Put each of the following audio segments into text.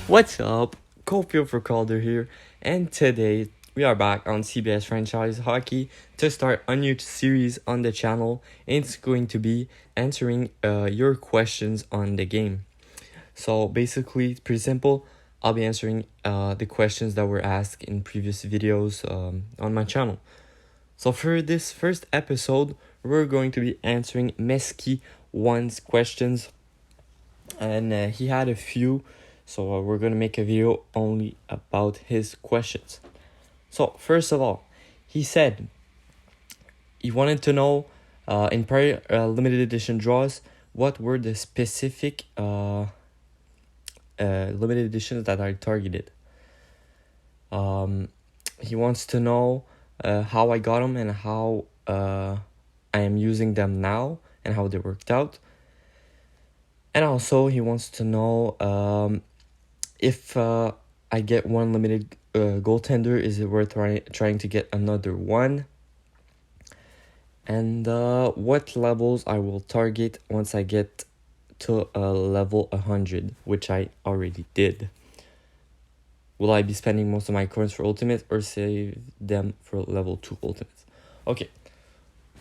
What's up? Cofield for Calder here, and today we are back on CBS Franchise Hockey to start a new series on the channel. It's going to be answering your questions on the game. So basically, it's pretty simple. I'll be answering the questions that were asked in previous videos on my channel. So for this first episode, we're going to be answering Mesky One's questions, and he had a few. So we're going to make a video only about his questions. So first of all, he said he wanted to know in prior limited edition draws, what were the specific limited editions that are targeted. He wants to know how I got them and how I am using them now and how they worked out. And also he wants to know if I get one limited goaltender, is it worth trying to get another one? And what levels I will target once I get to level 100, which I already did. Will I be spending most of my coins for ultimates or save them for level 2 ultimates? Okay.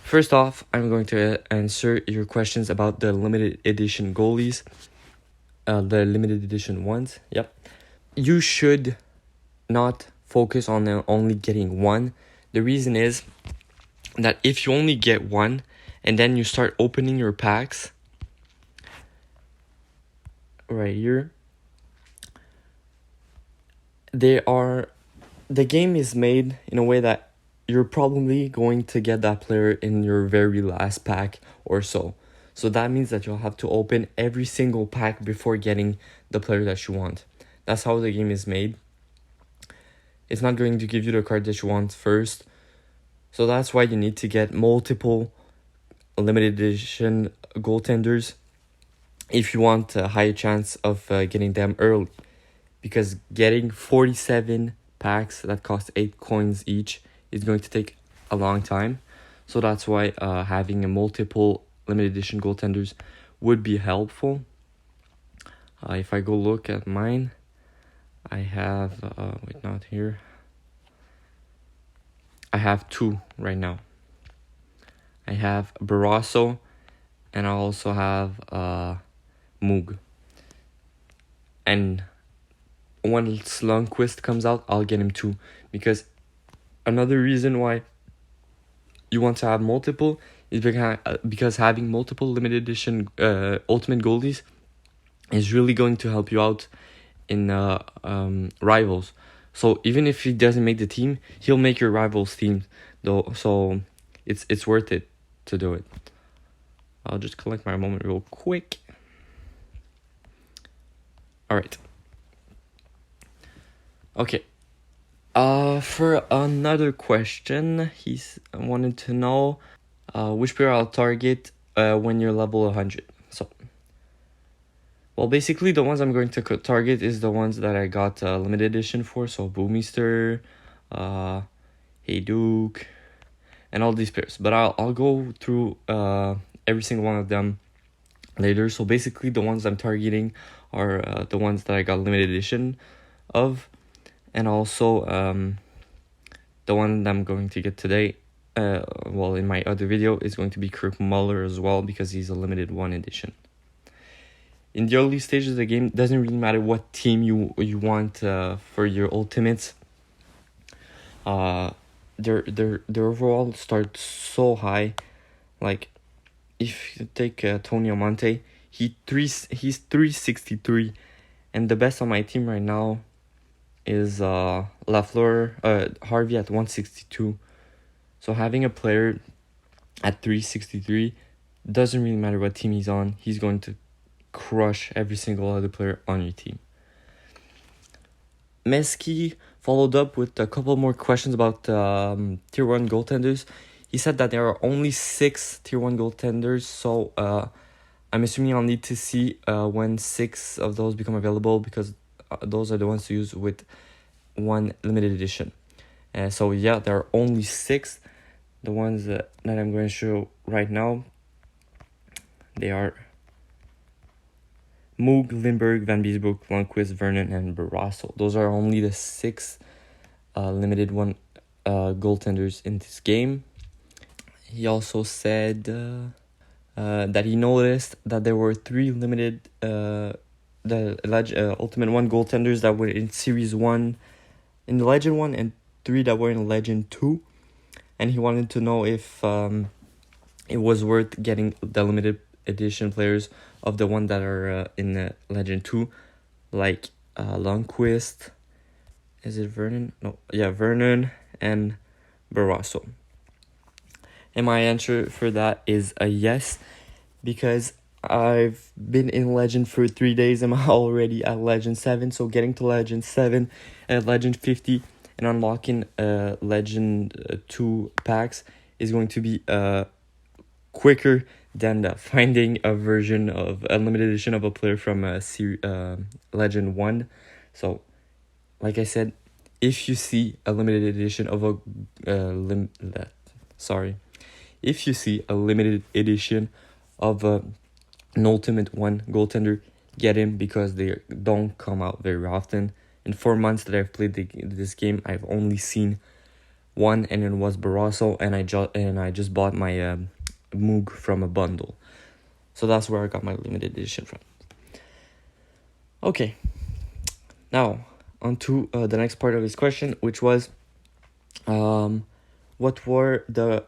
First off, I'm going to answer your questions about the limited edition goalies. The limited edition ones. Yep. You should not focus on only getting one. The reason is that if you only get one and then you start opening your packs right here, the game is made in a way that you're probably going to get that player in your very last pack or so. So that means that you'll have to open every single pack before getting the player that you want. That's how the game is made. It's not going to give you the card that you want first. So that's why you need to get multiple limited edition goaltenders if you want a higher chance of getting them early. Because getting 47 packs that cost 8 coins each is going to take a long time. So that's why having a multiple limited edition goaltenders would be helpful. If I go look at mine, I have, not here. I have 2 right now. I have Barrasso, and I also have Moog. And when Lundqvist comes out, I'll get him too. Because another reason why you want to have multiple is because having multiple limited edition ultimate goalies is really going to help you out in rivals. So even if he doesn't make the team, he'll make your rivals team though. So it's worth it to do it. I'll just collect my moment real quick. All right. Okay. For another question, he's wanted to know which player I'll target when you're level 100. So, well, basically the ones I'm going to target is the ones that I got limited edition for. So Boomister, Hey Duke, and all these players. But I'll go through every single one of them later. So basically the ones I'm targeting are the ones that I got limited edition of. And also, the one that I'm going to get today, in my other video, is going to be Kirk Muller as well, because he's a limited 1 edition. In the early stages of the game, it doesn't really matter what team you want for your ultimates. Their overall starts so high. Like, if you take Tony Amante, he's 363, and the best on my team right now is Lafleur, Harvey at 162. So having a player at 363, doesn't really matter what team he's on. He's going to crush every single other player on your team. Mesky followed up with a couple more questions about tier 1 goaltenders. He said that there are only 6 tier 1 goaltenders. So I'm assuming I'll need to see when 6 of those become available, because those are the ones to use with 1 limited edition. So yeah, there are only 6. The ones that I'm going to show right now, they are Moog, Lindbergh, Van Beesbroek, Lundqvist, Vernon, and Barrasso. Those are only the 6 limited one goaltenders in this game. He also said that he noticed that there were 3 limited Ultimate 1 goaltenders that were in Series 1, in the Legend 1, and 3 that were in Legend 2. And he wanted to know if it was worth getting the limited edition players of the one that are in the Legend 2, like Lundqvist. Is it Vernon? No, yeah, Vernon and Barrasso. And my answer for that is a yes, because I've been in Legend for 3 days and I'm already at Legend 7. So getting to Legend 7 and Legend 50 and unlocking Legend 2 packs is going to be quicker than finding a version of a limited edition of a player from Legend 1. So, like I said, if you see a limited edition of a if you see a limited edition of an Ultimate 1 goaltender, get him, because they don't come out very often. In 4 months that I've played this game, I've only seen one, and it was Barrasso, and I just bought my Moog from a bundle. So that's where I got my limited edition from. Okay, now on to the next part of his question, which was what were the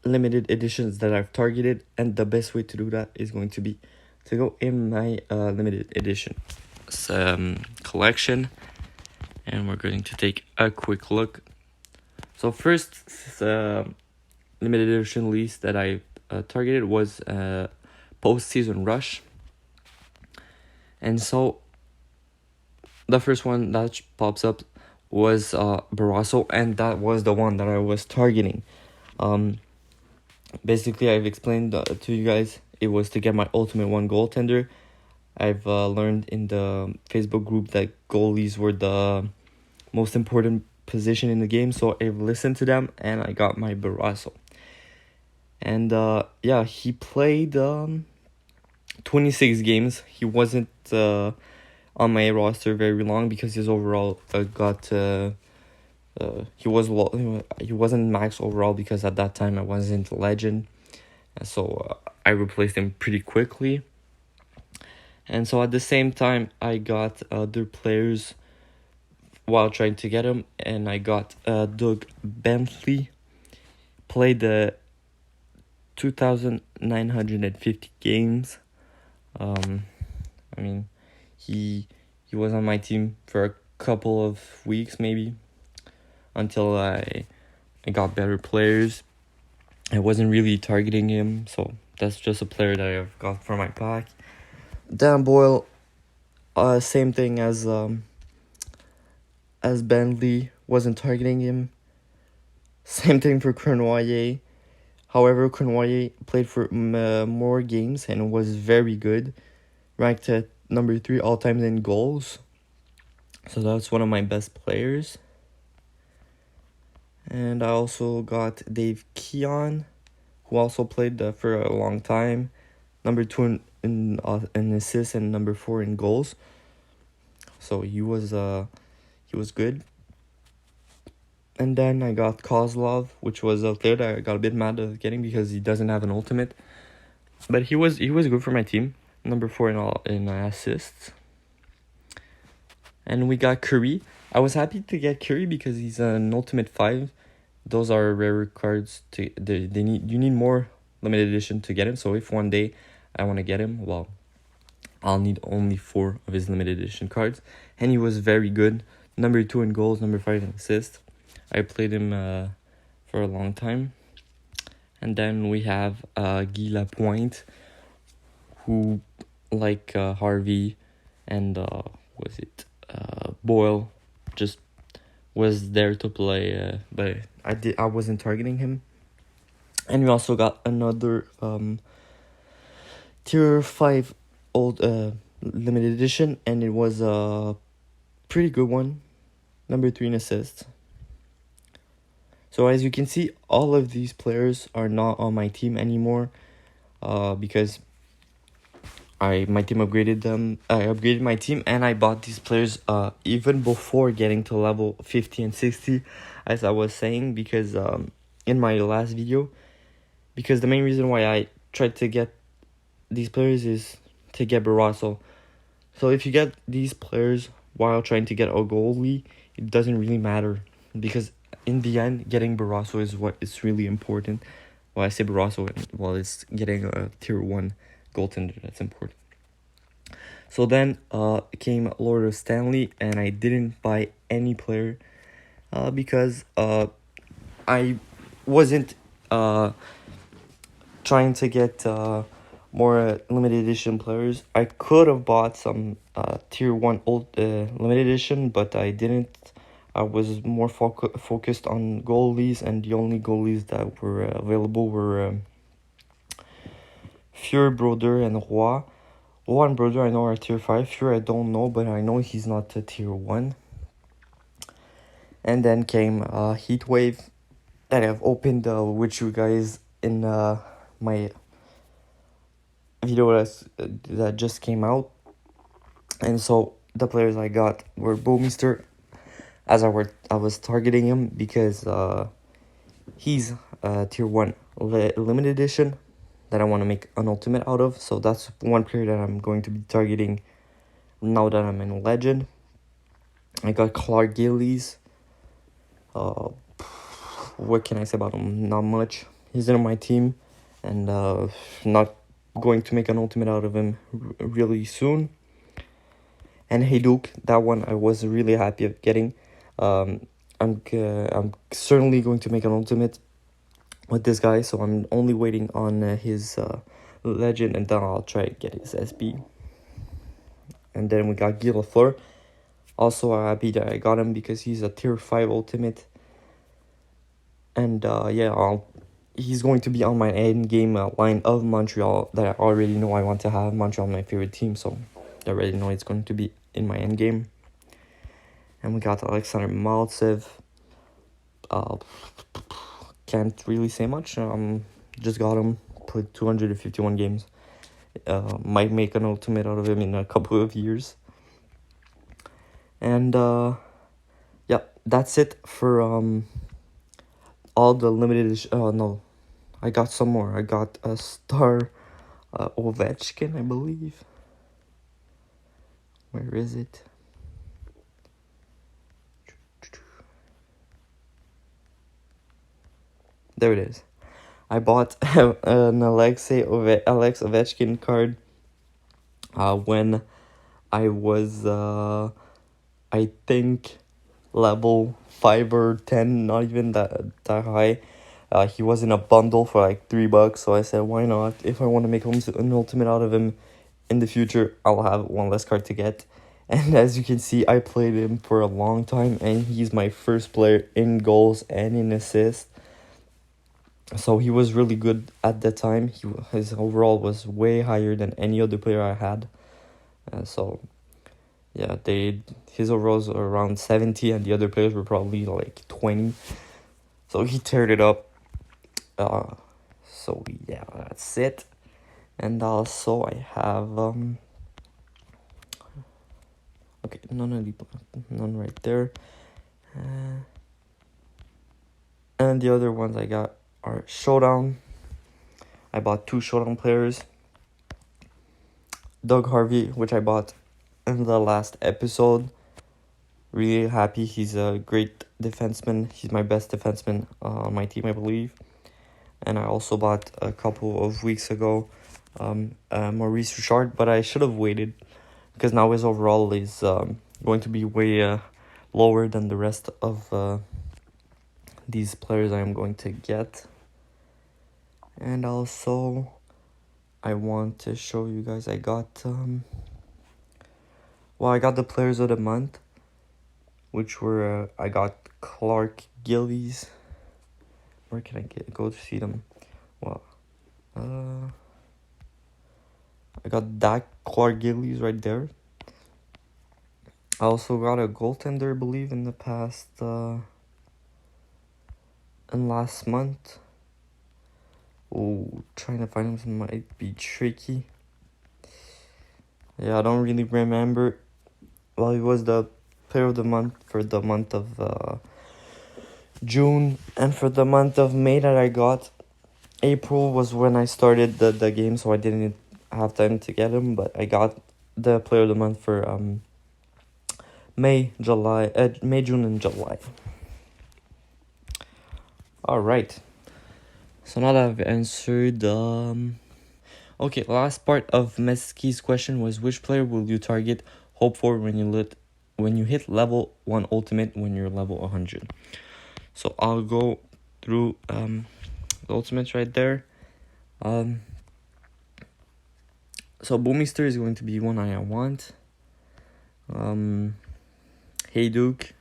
limited editions that I've targeted, and the best way to do that is going to be to go in my limited edition collection, and we're going to take a quick look. So first limited edition list that I targeted was Postseason Rush, and so the first one that pops up was Barrasso, and that was the one that I was targeting. Basically, I've explained to you guys, it was to get my Ultimate 1 goaltender. I've learned in the Facebook group that goalies were the most important position in the game, so I've listened to them, and I got my Barrasso. And he played 26 games. He wasn't on my roster very long because his overall he wasn't max overall, because at that time I wasn't Legend, and so I replaced him pretty quickly. And so at the same time, I got other players while trying to get him, and I got Doug Bentley, played 2,950 games. He was on my team for a couple of weeks maybe, until I got better players. I wasn't really targeting him, so that's just a player that I've got for my pack. Dan Boyle, same thing as Bentley, wasn't targeting him. Same thing for Crenoyer. However, Crenoyer played for more games and was very good, ranked at number 3 all time in goals. So that's one of my best players. And I also got Dave Keon, who also played for a long time, number 2 in assists and number 4 in goals. So he was good. And then I got Kozlov, which was a player that I got a bit mad at getting because he doesn't have an ultimate, but he was good for my team, number 4 in assists. And we got Curry. I was happy to get Curry because he's an ultimate 5. Those are rare cards. You need more limited edition to get him. So if one day I want to get him, well, I'll need only 4 of his limited edition cards. And he was very good. Number 2 in goals, number 5 in assists. I played him for a long time. And then we have Guy Lapointe, who, like Harvey and Boyle, just was there to play, but I wasn't targeting him. And we also got another tier 5 old limited edition, and it was a pretty good one, number 3 in assists. So as you can see, all of these players are not on my team anymore, because my team upgraded them. I upgraded my team, and I bought these players even before getting to level 50 and 60, as I was saying, because in my last video, because the main reason why I tried to get these players is to get Barroso. So if you get these players while trying to get a goalie, it doesn't really matter, because in the end, getting Barroso is what is really important. Well, I say Barroso, well, it's getting a tier 1 goaltender that's important. So then came Lord of Stanley, and I didn't buy any player because I wasn't trying to get more limited edition players. I could have bought some tier 1 old limited edition, but I didn't. I was more focused on goalies, and the only goalies that were available were Fury, Broder, and Roy. Roy and Broder I know are tier 5. Fury I don't know, but I know he's not a tier 1. And then came Heatwave that I've opened with you guys in my video that just came out. And so the players I got were Bouwmeester, as I was targeting him because he's tier 1 limited edition that I want to make an ultimate out of. So that's one player that I'm going to be targeting now that I'm in Legend. I got Clark Gillies. What can I say about him? Not much. He's in my team, and not going to make an ultimate out of him really soon. And Hayduk, that one I was really happy of getting. I'm certainly going to make an ultimate with this guy, so I'm only waiting on his legend, and then I'll try to get his SB. And then we got Guy Lafleur. Also happy that I got him because he's a tier 5 ultimate. And he's going to be on my end game line of Montreal that I already know I want to have. Montreal my favorite team, so I already know it's going to be in my end game. And we got Alexander Maltsev. Can't really say much. Just got him. Played 251 games. Might make an ultimate out of him in a couple of years. And that's it for all the limited. No, I got some more. I got a star Ovechkin, I believe. Where is it? There it is. I bought an Alex Ovechkin card when I was, I think, level 5 or 10, not even that high. He was in a bundle for like $3, so I said, why not? If I want to make an ultimate out of him in the future, I'll have one less card to get. And as you can see, I played him for a long time, and he's my first player in goals and in assists. So he was really good at that time. His overall was way higher than any other player I had. His overalls are around 70, and the other players were probably like 20. So he teared it up. That's it. And also I have none right there. And the other ones I got are Showdown. I bought 2 Showdown players. Doug Harvey, which I bought in the last episode. Really happy. He's a great defenseman. He's my best defenseman on my team, I believe. And I also bought a couple of weeks ago Maurice Richard, but I should have waited because now his overall is going to be way lower than the rest of these players I am going to get. And also I want to show you guys I got I got the players of the month, which were I got Clark Gillies. Where can I go to see them? I got that Clark Gillies right there. I also got a goaltender, I believe, in the past and last month. Trying to find them might be tricky. Yeah, I don't really remember. Well, it was the player of the month for the month of June, and for the month of May that I got. April was when I started the game, so I didn't have time to get him, but I got the player of the month for May, June, and July. All right. So now that I've answered, okay, last part of Meski's question was which player will you target, hope for when you hit level 1 ultimate when you're level 100. So I'll go through the ultimates right there. So Boomister is going to be one I want. Hey Duke.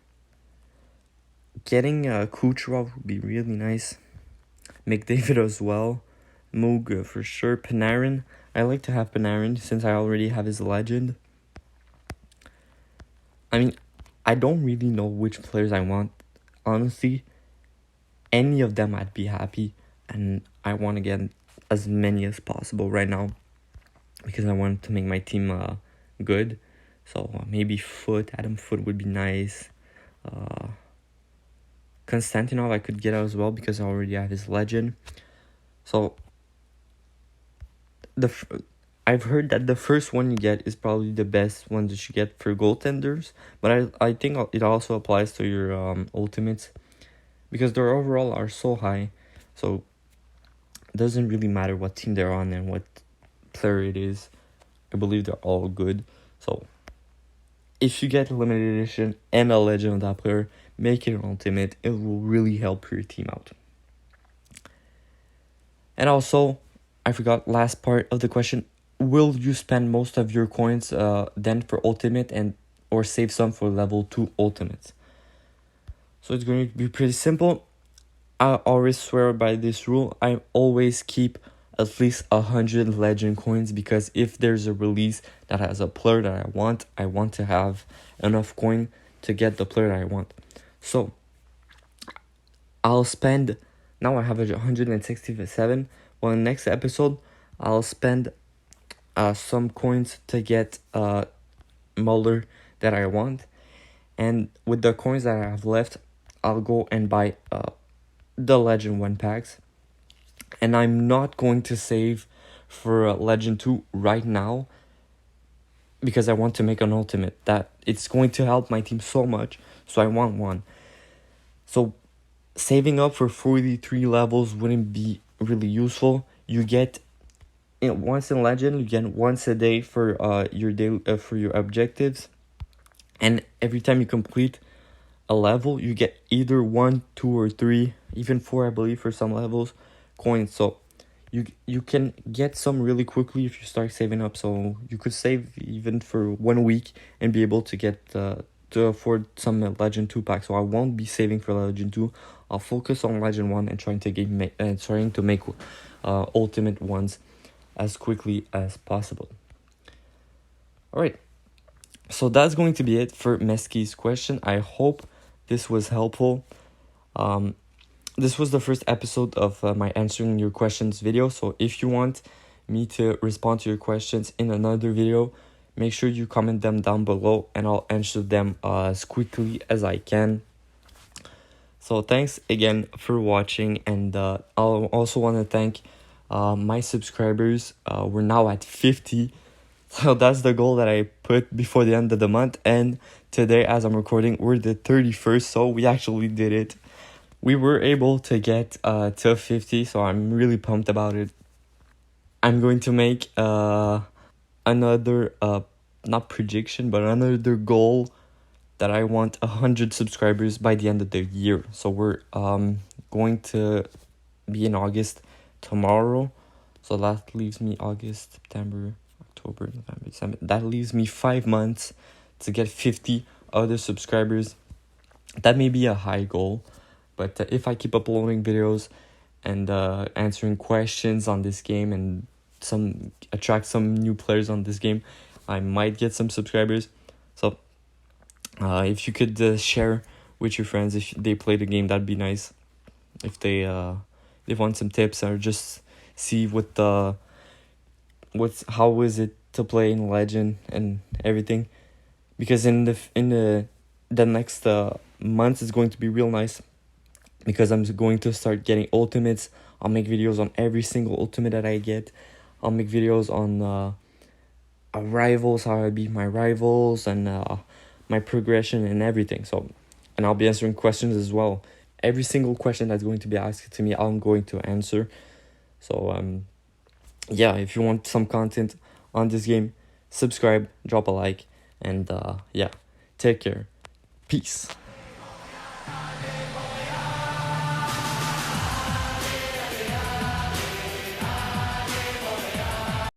Getting Kucherov would be really nice. McDavid as well. Moog for sure. Panarin. I like to have Panarin since I already have his legend. I mean, I don't really know which players I want. Honestly, any of them I'd be happy. And I want to get as many as possible right now. Because I want to make my team good. So maybe Adam Foote would be nice. Konstantinov I could get as well because I already have his legend. So I've heard that the first one you get is probably the best one that you get for goaltenders, but I think it also applies to your ultimates because their overall are so high. So it doesn't really matter what team they're on and what player it is. I believe they're all good. So if you get a limited edition and a legend of that player, make it an ultimate. It will really help your team out. And also, I forgot last part of the question. Will you spend most of your coins then for ultimate or save some for level 2 ultimates? So it's going to be pretty simple. I always swear by this rule. I always keep at least 100 legend coins because if there's a release that has a player that I want to have enough coin to get the player that I want. So I'll spend, now I have 167. Well, in the next episode, I'll spend some coins to get Muller that I want. And with the coins that I have left, I'll go and buy the Legend 1 packs. And I'm not going to save for Legend 2 right now because I want to make an ultimate. That it's going to help my team so much, so I want one. So saving up for 43 levels wouldn't be really useful. You get once in Legend, you get once a day for your daily for your objectives, and every time you complete a level, you get either 1, 2, or 3, even 4, I believe, for some levels, coins. So you can get some really quickly if you start saving up. So you could save even for 1 week and be able to get to afford some Legend 2 packs. So I won't be saving for Legend 2. I'll focus on Legend 1 and trying to make ultimate ones as quickly as possible. Alright, so that's going to be it for Meski's question. I hope this was helpful. This was the first episode of my answering your questions video. So if you want me to respond to your questions in another video, make sure you comment them down below and I'll answer them as quickly as I can. So thanks again for watching, and I'll also want to thank my subscribers. We're now at 50. So that's the goal that I put before the end of the month. And today, as I'm recording, we're the 31st. So we actually did it. We were able to get to 50. So I'm really pumped about it. I'm going to make another, not prediction, but another goal that I want 100 subscribers by the end of the year. So we're going to be in August tomorrow. So that leaves me August, September, October, November, December. That leaves me 5 months to get 50 other subscribers. That may be a high goal, but if I keep uploading videos and answering questions on this game and attract some new players on this game, I might get some subscribers. So if you could share with your friends if they play the game, that'd be nice. If they want some tips or just see how is it to play in Legend and everything, because in the next months is going to be real nice, because I'm going to start getting ultimates. I'll make videos on every single ultimate that I get. I'll make videos on rivals, how I beat my rivals, and my progression and everything. So, and I'll be answering questions as well. Every single question that's going to be asked to me, I'm going to answer. So yeah, if you want some content on this game, subscribe, drop a like, and yeah, take care. Peace.